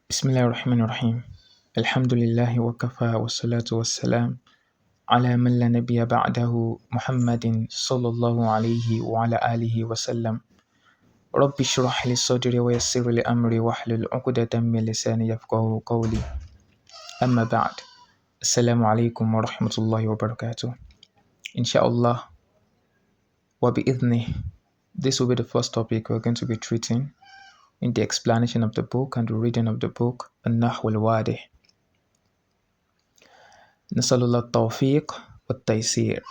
بسم الله الرحمن الرحيم. الحمد لله وكفى والصلاة والسلام على من لا نبي بعده محمد صلى الله عليه وعلى آله وسلم. رب اشرح لي صدري ويسر لي أمري واحلل عقدة من لساني يفقه قولي. أما بعد، السلام عليكم ورحمة الله وبركاته. Inshallah wa bi'idhnih, this will be the first topic we're going to be treating in the explanation of the book and the reading of the book An-Nahw Al-Wādih. Nasalullah Tawfiq wa Taysir.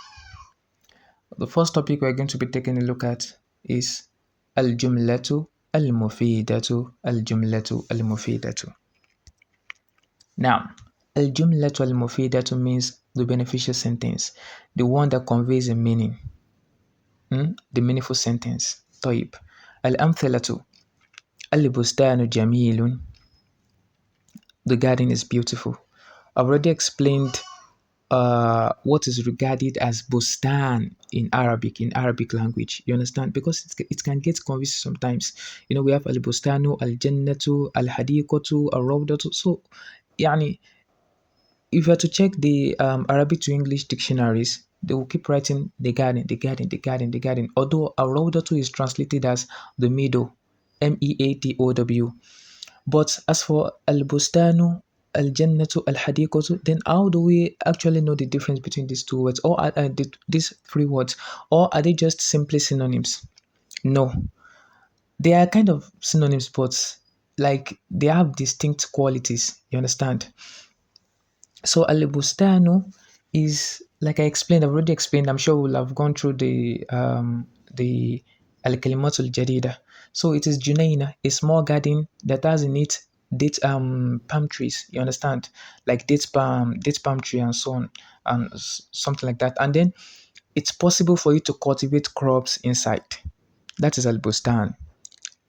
The first topic we're going to be taking a look at is Al-Jumlatu Al-Mufidatu. Al-Jumlatu Al-Mufidatu. Now, Al-Jumlatu Al-Mufidatu means the beneficial sentence, the one that conveys a meaning, the meaningful sentence. طيب. Al-Amthalatu. Al-Bustanu Jamilun. The garden is beautiful. I've already explained what is regarded as bustan in Arabic language. You understand? Because it can get confused sometimes. You know, we have al-bustanu, al-jannatu, al-hadiqatu, al-rawdatu. So, yani, if you are to check the Arabic to English dictionaries, they will keep writing the garden, the garden, the garden, the garden. Although al-rawdatu is translated as the meadow, meadow. But as for al-bustanu, al-jannatu, al-hadiqatu, then how do we actually know the difference between these two words, or these three words, or are they just simply synonyms? No, they are kind of synonyms, but like they have distinct qualities. You understand? So al-bustanu is, like I've already explained. I'm sure we'll have gone through the al-kalimatul jadida. So it is Junaina, a small garden that has in it date palm trees. You understand, like date palm tree and so on, and something like that. And then it's possible for you to cultivate crops inside. That is al-bustan.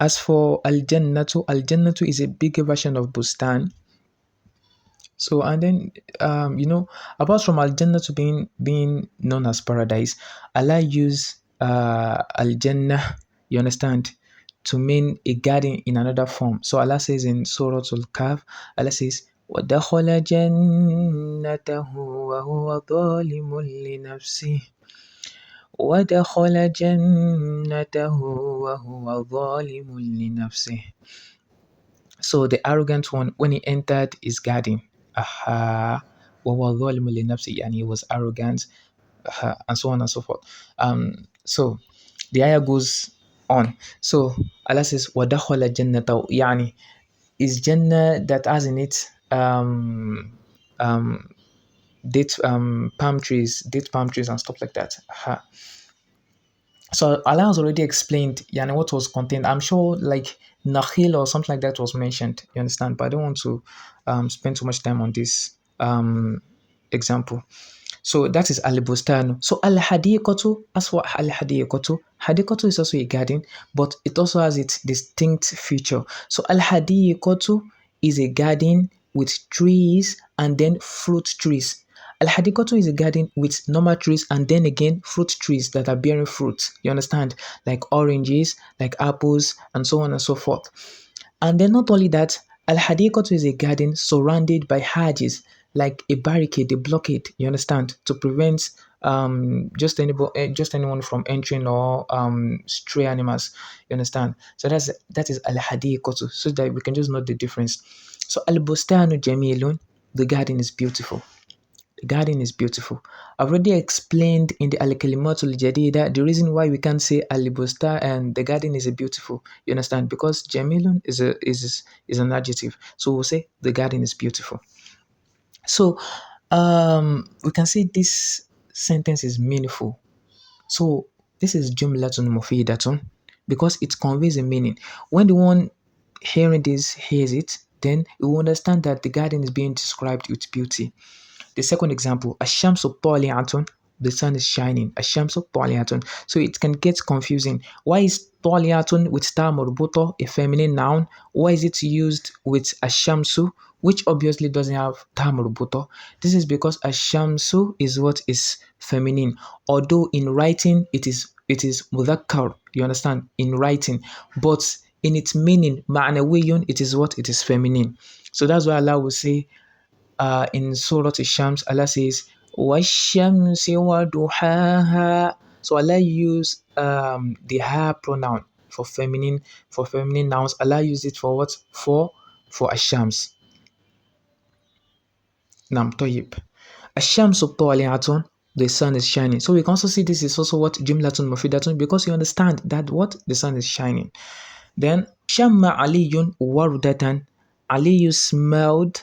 As for al-jannatu is a bigger version of bustan. So, and then apart from al-jannatu being known as paradise, Allah used al-jannah, you understand, to mean a garden in another form. So Allah says in Surah Al-Kahf, Allah says, وَدَخَلَ جَنَّتَهُ وَهُوَ ظَالِمٌ لِنَفْسِهِ وَدَخَلَ جَنَّتَهُ وَهُوَ ظَالِمٌ لِنَفْسِهِ. So the arrogant one, when he entered his garden, وَهُوَ ظَالِمٌ لِنَفْسِهِ, and he was arrogant, and so on and so forth. So the ayah goes on. So Allah says, وَدَخَلَ جَنَّتَهُ, يعني is Jannah that has in it date palm trees and stuff like that. So Allah has already explained what was contained. I'm sure like Nakhil or something like that was mentioned. You understand? But I don't want to spend too much time on this example. So that is al-bustanu. So al-hadiqatu, as for hadiqatu is also a garden, but it also has its distinct feature. So al-hadiqatu is a garden with trees and then fruit trees. Al-hadiqatu is a garden with normal trees and then again fruit trees that are bearing fruit. You understand? Like oranges, like apples, and so on and so forth. And then not only that, al-hadiqatu is a garden surrounded by hedges, like a barricade, a blockade, you understand, to prevent just anyone from entering, or stray animals, you understand. So that is al-hadiqatu, so that we can just note the difference. So al-bustanu jamilun, the garden is beautiful. The garden is beautiful. I've already explained in the al-kalimatul jadida the reason why we can't say al-bustan and the garden is a beautiful. You understand? Because jamilun is an adjective. So we'll say the garden is beautiful. So we can say this sentence is meaningful. So this is jumlatun mufidatun because it conveys a meaning. When the one hearing this hears it, then you will understand that the garden is being described with beauty. The second example, Ashamsu Tali'atun, the sun is shining. Ashamsu Tali'atun. So it can get confusing. Why is Tali'atun with ta marbuta a feminine noun? Why is it used with Ashamsu, which obviously doesn't have ta marbuta? This is because Ashamsu is what is feminine. Although in writing it is mudhakkar, you understand, in writing. But in its meaning, معنوي, it is what? It is feminine. So that's why Allah will say in Surah Al-Shams, Allah says, وَالشَّمْسِ وَضُحَاهَا. So Allah use the her pronoun for feminine nouns. Allah use it for what? For Ash-Shams. Nam طيب. Ash-Shamsu طالعة, the sun is shining. So we can also see this is also what? Jumlatun Mufidatun, because you understand that what? The sun is shining. Then Shamma Aliyun Wardatan. Ali smelled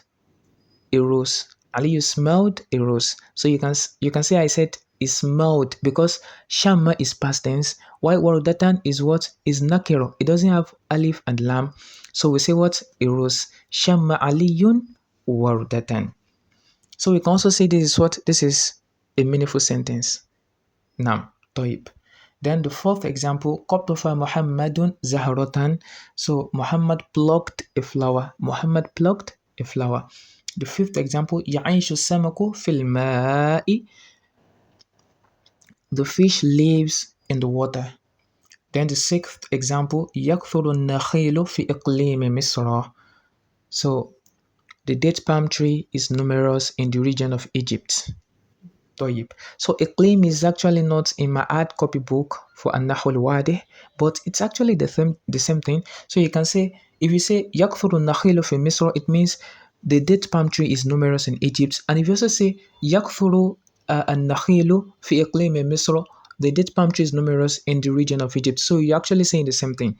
a rose. Ali smelled a rose. So you can say I said he smelled because Shamma is past tense, while Wardatan is what? Is nakiro. It doesn't have alif and lam. So we say what? A rose. Shamma Aliyun Wardatan. So we can also say this is what? This is a meaningful sentence. Now, طيب. Then the fourth example, قطف محمد زهرة. So Muhammad plucked a flower. Muhammad plucked a flower. The fifth example, يعيش السمك في الماء. The fish lives in the water. Then the sixth example, يكثر النخيل في إقليم مصر. So the date palm tree is numerous in the region of Egypt. طيب. So إقليم is actually not in my hard copy book for An-Nahw Al-Wādih, but it's actually the same thing. So you can say, if you say يكثر النخيل في مصر, it means the date palm tree is numerous in Egypt. And if you also say يكثر النخيل في إقليم مصر, the date palm tree is numerous in the region of Egypt. So you're actually saying the same thing.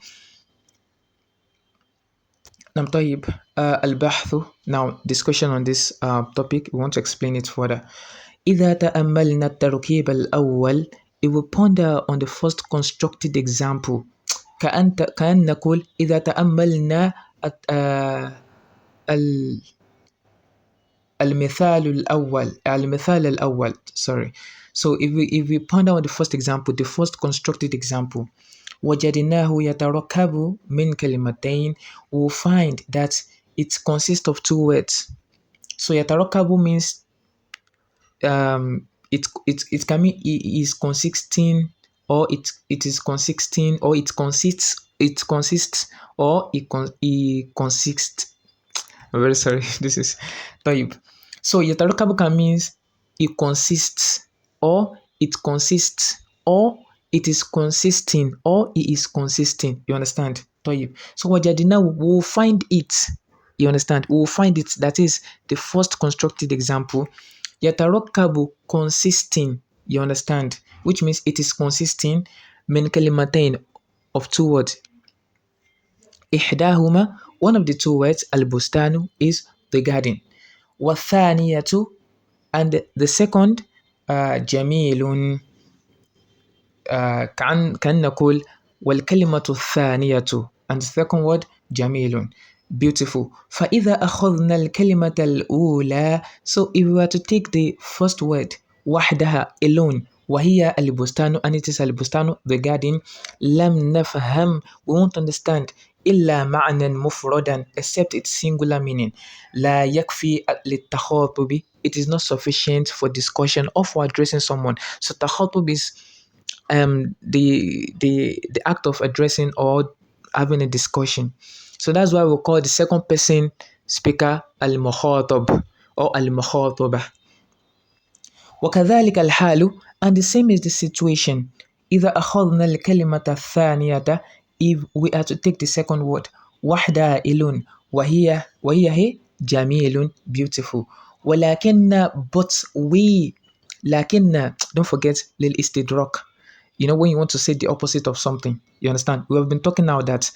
نعم طيب. البحث. Now discussion on this topic, we want to explain it further. إذا تأملنا التركيب الأول, it will ponder on the first constructed example. كأن نقول إذا تأملنا المثال الأول. Sorry. So if we ponder on the first example, the first constructed example, وجدناه يتركب من كلمتين, we will find that it consists of two words. So يتركب means it can mean it is consisting, or it is consisting, or it consists, or it consists. I'm very sorry. This is طيب. So يتركب can means it consists, or it consists, or it is consisting, or it is consisting. You understand? طيب. So وجدنا, we will find it. You understand? We will find it. That is the first constructed example. يتركب consisting. You understand? Which means it is consisting من كلمتين, of two words. إحداهما, one of the two words, البستان, is the garden. والثانية, and the second, جميل. كأن نقول والكلمة الثانية, and the second word جميل, beautiful. فإذا أخذنا الكلمة الأولى, so if we were to take the first word وحدها, alone, وهي البستان, and it is البستان, the garden, لم نفهم, we won't understand إلا معنى مفردا, except its singular meaning. لا يكفي للتخاطب, it is not sufficient for discussion or for addressing someone. So تخاطب is the act of addressing or having a discussion. So that's why we call the second person speaker al-mukhatab or al-mukhataba. وكذلك الحال, and the same is the situation. إذا أخذنا الكلمة الثانية, if we are to take the second word, وحدها alone, وهي هي جميل, beautiful. ولكن, but we, لكن, don't forget للاستدراك. You know, when you want to say the opposite of something, you understand? We have been talking now that,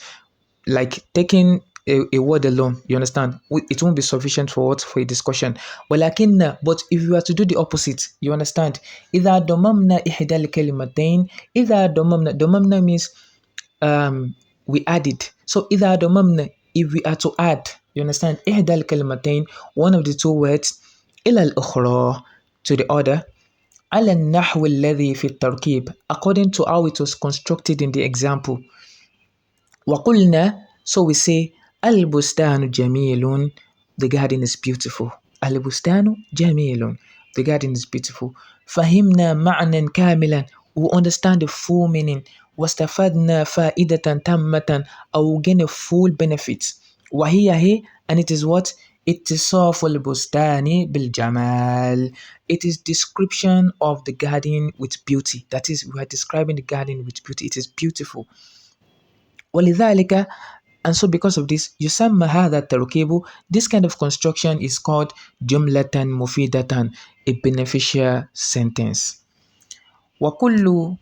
like, taking a word alone, you understand? It won't be sufficient for a discussion. But if you are to do the opposite, you understand? إذا ضممنا إحدى الكلمتين, إذا ضممنا means we added. So إذا ضممنا, if we are to add, you understand? إحدى الكلمتين, one of the two words, إلى الأخرى, to the other, على النحو الذي في التركيب, according to how it was constructed in the example. وقلنا, so we say, البستان جميل, the garden is beautiful. البستان جميل, the garden is beautiful. فهمنا معنى كاملا, we understand the full meaning. واستفدنا فائدة تامة, or gain a full benefit. وهي هي, and it is what? اتصاف البستان بالجمال. It is description of the garden with beauty. That is, we are describing the garden with beauty. It is beautiful. ولذلك, and so because of this, يسمى هذا التركيب, this kind of construction is called جملة مفيدة, a beneficial sentence. وكل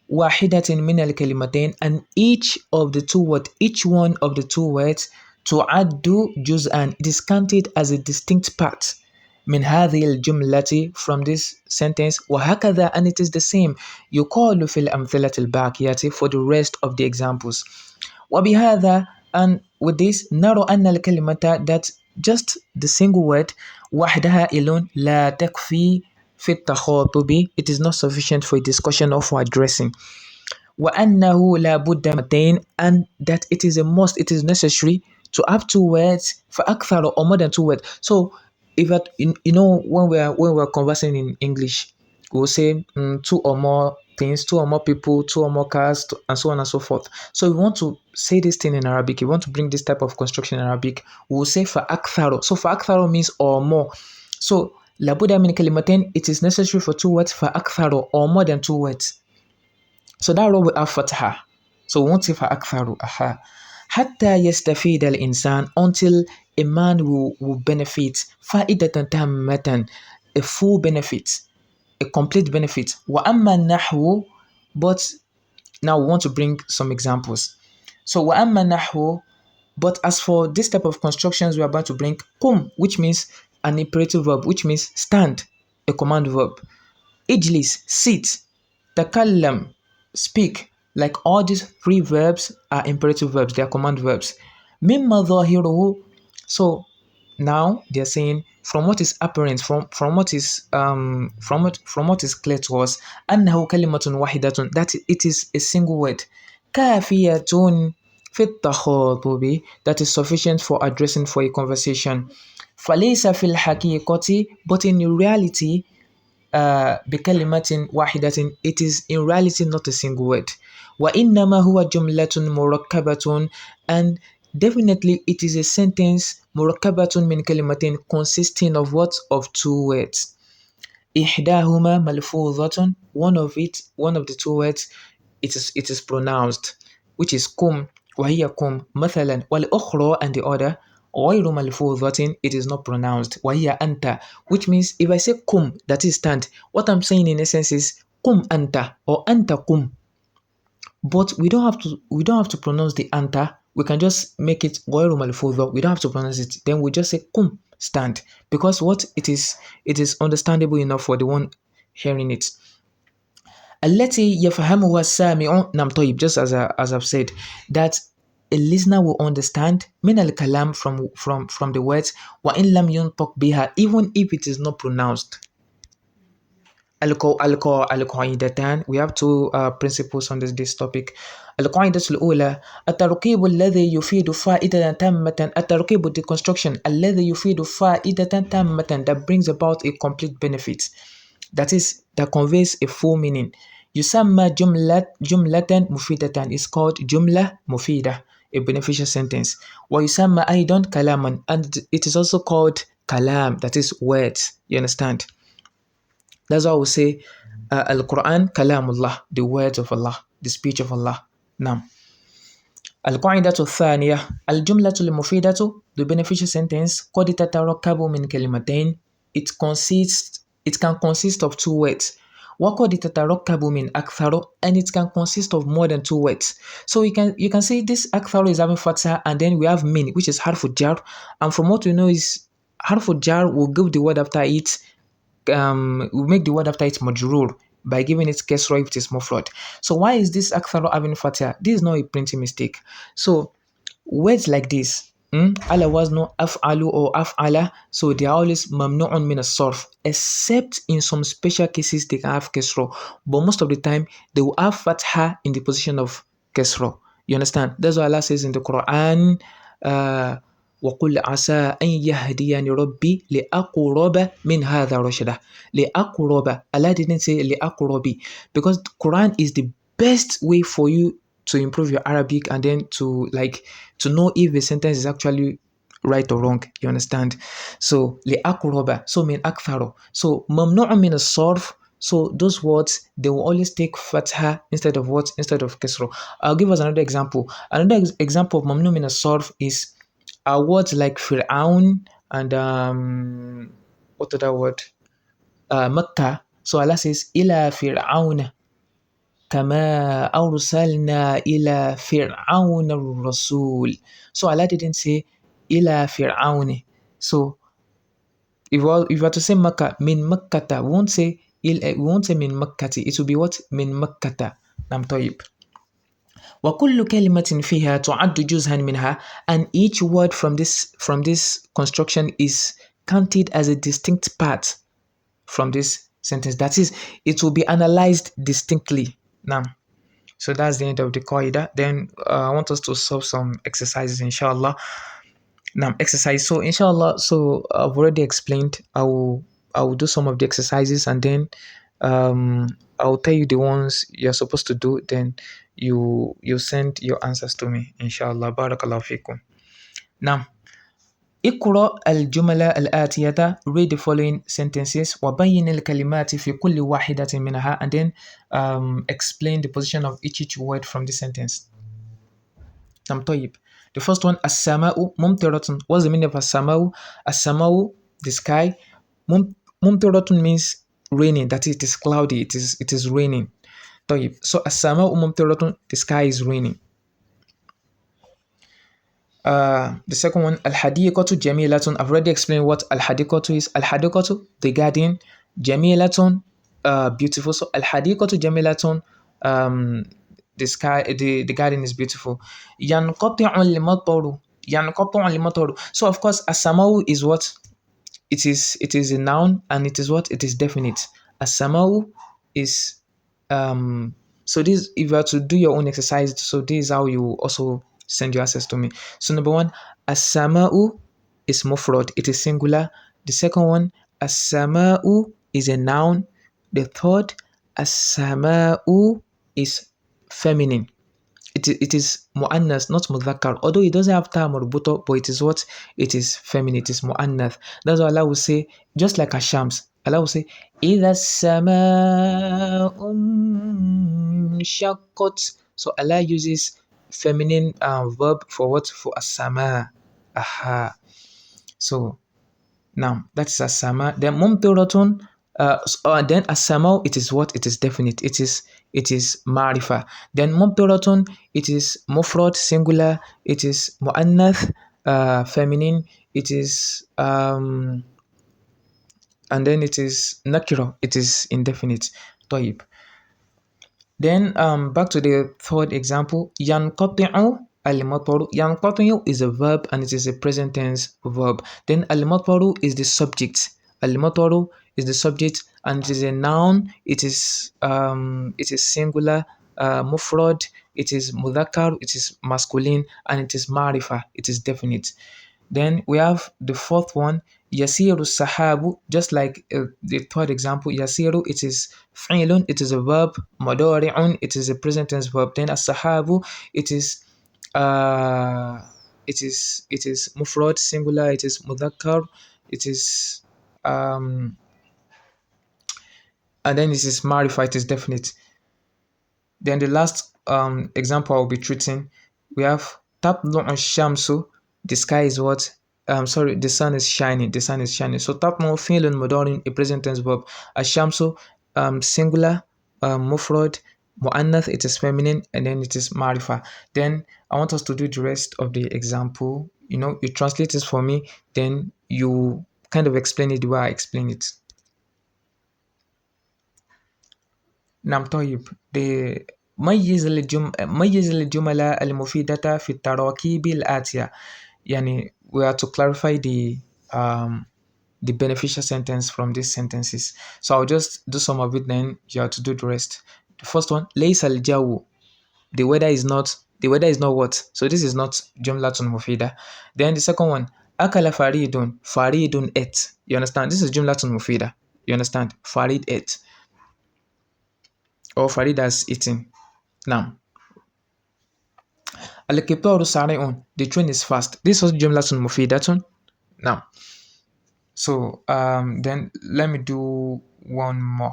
واحدة من الكلمتين, and each of the two words, each one of the two words, تعد جزءا, it is counted as a distinct part من هذه الجملة, from this sentence. وهكذا, and it is the same, يقال في الأمثلة الباقية, for the rest of the examples. وبهذا, and with this, نرى أن الكلمة, that just the single word وحدها alone لا تكفي في التخاطب, it is not sufficient for a discussion or for addressing. وأنه لا بد متين, and that it is a must, it is necessary to have two words فأكثر, or more than two words. So if that, when we are conversing in English, we will say two or more things, two or more people, two or more cars, and so on and so forth. So we want to say this thing in Arabic, we want to bring this type of construction in Arabic, we will say فأكثر. So فأكثر means or more. So لابد من كلمتين, it is necessary for two words فأكثر, or more than two words. So that row will have fatha. So we won't say فأكثر. حتى يستفيد الإنسان, until a man will benefit فائدة تامة, a full benefit, a complete benefit. وأما النحو, but now we want to bring some examples. So وأما النحو, but as for this type of constructions we are about to bring, قم, which means an imperative verb, which means stand, a command verb. اجلس, sit. تكلم, speak. Like all these three verbs are imperative verbs, they are command verbs. مما ظاهره, so now they are saying from what is apparent, from what is clear to us, أنه كلمة واحدة, that it is a single word. كافية في التخاطب, that is sufficient for addressing, for a conversation. فليس في الحقيقة, but in reality, بكلمة واحدة, it is in reality not a single word. وإنما هو جملة مركبة, and definitely it is a sentence مركبة من كلمتين, consisting of what? Of two words. إحداهما ملفوظة, one of the two words, it is pronounced, which is قم, وهي قم مثلا. والأخرى, and the other, غير ملفوظة, it is not pronounced, وهي أنت, which means if I say قم, that is stand, what I'm saying in essence is قم أنت, or أنت قم. But we don't have to pronounce the anta. We can just make it غير ملفوظة. We don't have to pronounce it. Then we just say قم, stand, because what it is understandable enough for the one hearing it. التي يفهمها السامع, نعم طيب, just as I've said, that a listener will understand من الكلام, from the words, وإن لم ينطق بها, even if it is not pronounced. القاعدتان, we have two principles on this topic. القاعدة الأولى, التركيب الذي يفيد فائدة تامة, التركيب, the construction, الذي يفيد فائدة تامة, that brings about a complete benefit, that is, that conveys a full meaning. يسمى جملة مفيدة, is called جملة مفيدة, a beneficial sentence. ويسمى أيضا كلاما, and it is also called kalam, that is words. You understand? That's why we say Al-Quran kalamullah, the words of Allah, the speech of Allah. Now, القاعدة الثانية, الجملة المفيدة, the beneficial sentence, قد تتركب من كلمتين, it can consist of two words. وقد تتركب من أكثر, and it can consist of more than two words. So you can see this أكثر is having fatha, and then we have min, which is harf jar, and from what we know is harf jar will give the word after it, we make the word after it majrur by giving it kasra if it is mufrad. So why is this akthar having fatha? This is not a printing mistake. So words like this, ala waznu af'alu or af'ala, so they are always mamnu'un min as-sarf, except in some special cases they can have kasra, but most of the time they will have fatha in the position of kasra. You understand? That's why Allah says in the Quran, وقل عسى أن يهديني ربي لأقرب من هذا رشدا. لأقرب. Allah didn't say لأقربي, because the Quran is the best way for you to improve your Arabic and then to know if a sentence is actually right or wrong. You understand? So لأقرب. So من أكثر. So ممنوع من الصرف. So those words, they will always take fatha instead of what? Instead of kasra. I'll give us another example. Another example of mamnu min as-sarf is words like Fir'aun and what other word? Makkah. So Allah says, Ila Fir'aun kama awsalna ila Fir'aun al-Rasul. So Allah didn't say Ila Fir'aun. So if you were to say Makkah, min Makkata, we won't say min Makkati. It will be what? Min Makkata. Nam طيب. وكل كلمة فيها تعد جزءا منها, and each word from this construction is counted as a distinct part from this sentence. That is, it will be analyzed distinctly. Now, so that's the end of the qaida. Then I want us to solve some exercises, inshallah. Now, exercise. So, inshallah. So I've already explained. I will do some of the exercises, and then I'll tell you the ones you're supposed to do. Then you send your answers to me, inshallah. Barakallahu fikum. Now, اقرأ الجملة الآتية. Read the following sentences. وبين الكلمات في كل واحدة منها, and then explain the position of each word from the sentence. نعم طيب. The first one, السماء ممطرة. What's the meaning of السماء? السماء, the sky. ممطرة means raining. That is, it is cloudy. It is raining. طيب. So السماء ممطرة, the sky is raining. The second one, al-hadiqatu jamilatun. I've already explained what al-hadiqatu is. Al-hadiqatu, the garden. Jamilatun, beautiful. So al-hadiqatu jamilatun, the sky, the garden is beautiful. Yanqati'u al-mataru. Yanqati'u al-mataru. So of course, as-samau is what? It is a noun, and it is what? It is definite. As-samau is so this, if you are to do your own exercise, so this is how you also send your answers to me. So number one, as-sama'u is mufrad, it is singular. The second one, as-sama'u is a noun. The third, as-sama'u is feminine. It is mu'annas, not mudhakkar. Although it doesn't have ta marbuta, but it is what? It is feminine, it is mu'annath. That's why Allah will say, just like Ashams, Allah will say, إِذَا السَّمَاءُ انشَقَّتْ. So Allah uses feminine verb for what? For as-sama. Aha. So now that's as-sama. Then mumtiratun. Then as-sama, it is what? It is definite. It is ma'rifa. Then mumtiratun, it is mufrad, singular. It is mu'annath, feminine. It is and then it is nakira. It is indefinite. طيب. Then back to the third example, yanqati'u al-mataru. Yanqati'u is a verb, and it is a present tense verb. Then al-mataru is the subject. Al-mataru is the subject, and it is a noun. It is singular, mufrad, it is mudhakkar, it is masculine, and it is ma'rifa, it is definite. Then we have the fourth one, yasiru sahabu, just like the third example, yasiru, it is fi'lun, it is a verb, madari'un, it is a present tense verb. Then as-sahabu, it is mufrad, singular, it is mudhakkar, it is and then it is ma'rifa, it is definite. Then the last example I'll be treating, we have tabnu shamsu, the sky is what? The sun is shining. The sun is shining. So tabnu fi'lun mudari, a present tense verb. Ash-shamsu, singular, mufrad, mu'annath, it is feminine, and then it is ma'rifa. Then I want us to do the rest of the example. You translate this for me, then you kind of explain it the way I explain it. نعم طيب. ميز الجمل المفيدة في التراكيب الآتية. يعني we are to clarify the beneficial sentence from these sentences. So I'll just do some of it, then you have to do the rest. The first one, ليس الجو. The weather is not The weather is not what? So this is not Jumlatun Mufida. Then the second one, Akala Faridun. Faridun ate. You understand? This is Jumlatun Mufida. You understand? Farid ate. Or Farid has eaten. Now, Al-Qitaru Sari'un. The train is fast. This was Jumlatun Mufidatun. Now, so then let me do one more.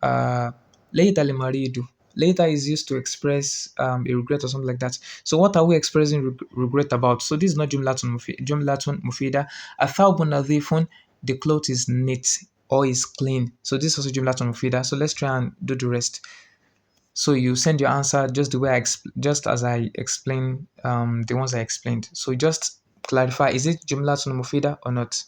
Later limaridu. Later is used to express a regret or something like that. So what are we expressing regret about? So this is not jumlatun mufida. Athawbun nadhifun, the cloth is neat or is clean. So this is also jumlatun mufida. So let's try and do the rest. So you send your answer just the way just as I explained the ones I explained. So just clarify, is it jumlatun mufida or not?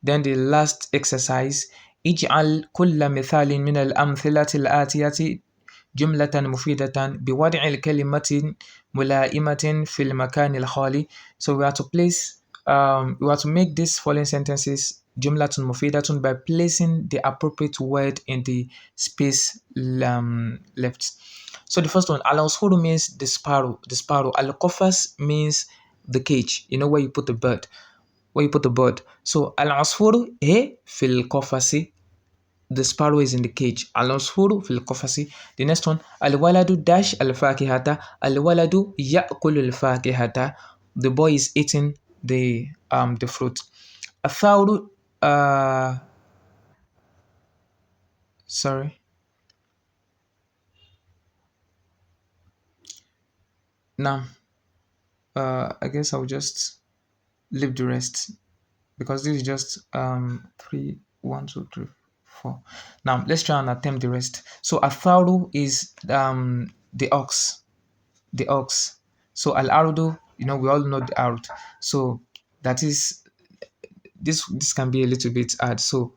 Then the last exercise, اجعل كل مثال من الأمثلة الآتية جملة مفيدة بوضع الكلمة ملائمة في المكان الخالي. So we have to place, we have to make these following sentences جملة مفيدة by placing the appropriate word in the space left. So the first one, al-usfuru means the sparrow, the sparrow. Al-qafas means the cage, you know, where you put the bird, where you put the bird. So al-asfuru fil qafasi, the sparrow is in the cage. Al-asfuru fil qafasi. The next one, al-waladu dash al-fakihata. Al-waladu ya'kulu al-fakihata. The boy is eating the fruit. Athawru, sorry. Now, I guess I'll just leave the rest because this is just 3, 1, 2, 3, 4. Now let's try and attempt the rest. So atharu is the ox, the ox. So al ardu, you know, we all know the arud. So that is this can be a little bit hard. So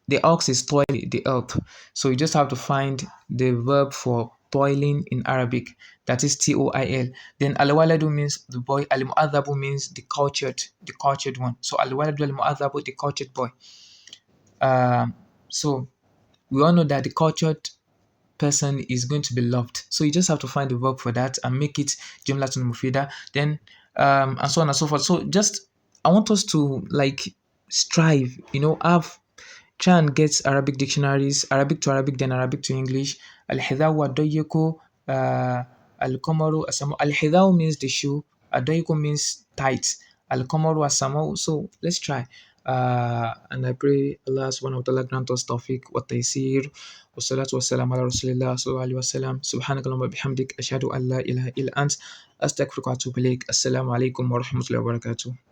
the ox is toiling the earth. So you just have to find the verb for toiling in Arabic. That is toil. Then al-waladu means the boy. Al-mu'adhabu means the cultured one. So al-waladu al-mu'adhabu, the cultured boy. So we all know that the cultured person is going to be loved. So you just have to find the verb for that and make it jumlatun mufida. Then and so on and so forth. So just I want us to like strive, you know, try and get Arabic dictionaries, Arabic to Arabic, then Arabic to English. Al-Hidhaw wa Al-Qamaru Asamu. Al-Hidhaw means the shoe, Adoyiko means tight, Al-Qamaru Asamu. So let's try. And I pray Allah subhanahu wa ta'ala grant us tawfiq wa taysir. Wassalatu wassalamu ala rasulillah sallallahu alayhi wa sallam. Subhanakallahumma bihamdik. Ashhadu an la ilaha illa ant. Astaghfiruka wa atubu ilayk. Assalamu alaikum wa rahmatullahi wa barakatuh.